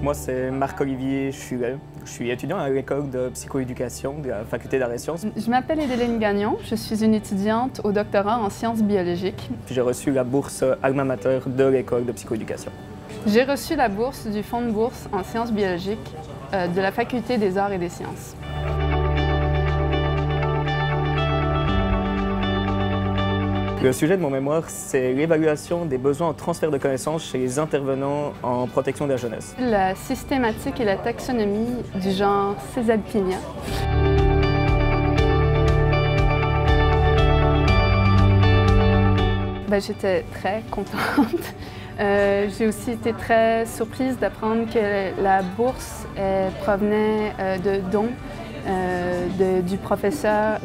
Moi, c'est Marc-Olivier Chuet. Je suis étudiant à l'école de psychoéducation de la faculté d'arts et sciences. Je m'appelle Édeline Gagnon, je suis une étudiante au doctorat en sciences biologiques. J'ai reçu la bourse Alma Mater de l'école de psychoéducation. J'ai reçu la bourse du Fonds de bourse en sciences biologiques de la faculté des arts et des sciences. Le sujet de mon mémoire, c'est l'évaluation des besoins en transfert de connaissances chez les intervenants en protection de la jeunesse. La systématique et la taxonomie du genre Caesalpinia. J'étais très contente. J'ai aussi été très surprise d'apprendre que la bourse provenait de dons des professeurs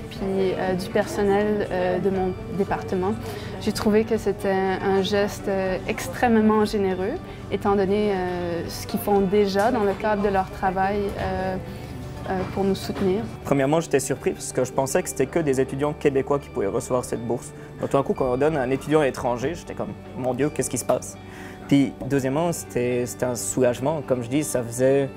puis du personnel de mon département. J'ai trouvé que c'était un geste extrêmement généreux, étant donné ce qu'ils font déjà dans le cadre de leur travail pour nous soutenir. Premièrement, j'étais surpris parce que je pensais que c'était que des étudiants québécois qui pouvaient recevoir cette bourse. Donc tout d'un coup, quand on donne à un étudiant étranger, j'étais comme « Mon Dieu, qu'est-ce qui se passe? » Puis deuxièmement, c'était un soulagement. Comme je dis, ça faisait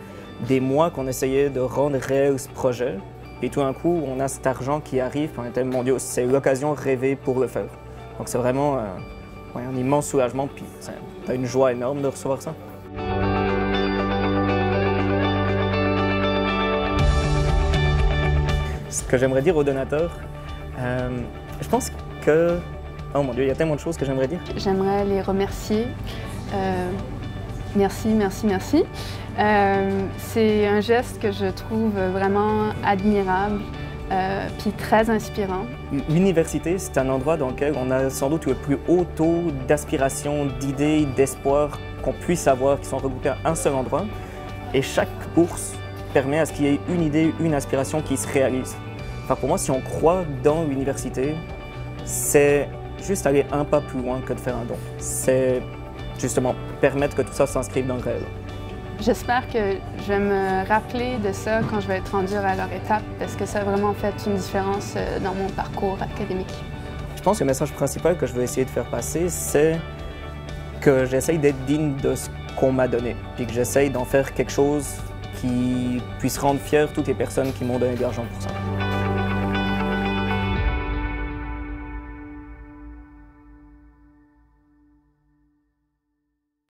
des mois qu'on essayait de rendre réel ce projet. Et tout d'un coup, on a cet argent qui arrive, puis on était « Mon Dieu, c'est l'occasion rêvée pour le faire. » Donc c'est vraiment un immense soulagement, puis c'est une joie énorme de recevoir ça. Ce que j'aimerais dire aux donateurs, je pense que... Oh mon Dieu, il y a tellement de choses que j'aimerais dire. J'aimerais les remercier. Merci, merci, merci. C'est un geste que je trouve vraiment admirable puis très inspirant. L'université, c'est un endroit dans lequel on a sans doute le plus haut taux d'aspiration, d'idées, d'espoir qu'on puisse avoir, qui sont regroupés à un seul endroit. Et chaque bourse permet à ce qu'il y ait une idée, une aspiration qui se réalise. Enfin, pour moi, si on croit dans l'université, c'est juste aller un pas plus loin que de faire un don. C'est justement permettre que tout ça s'inscrive dans le réel. J'espère que je vais me rappeler de ça quand je vais être rendue à leur étape, parce que ça a vraiment fait une différence dans mon parcours académique. Je pense que le message principal que je veux essayer de faire passer, c'est que j'essaye d'être digne de ce qu'on m'a donné, puis que j'essaye d'en faire quelque chose qui puisse rendre fier toutes les personnes qui m'ont donné de l'argent pour ça.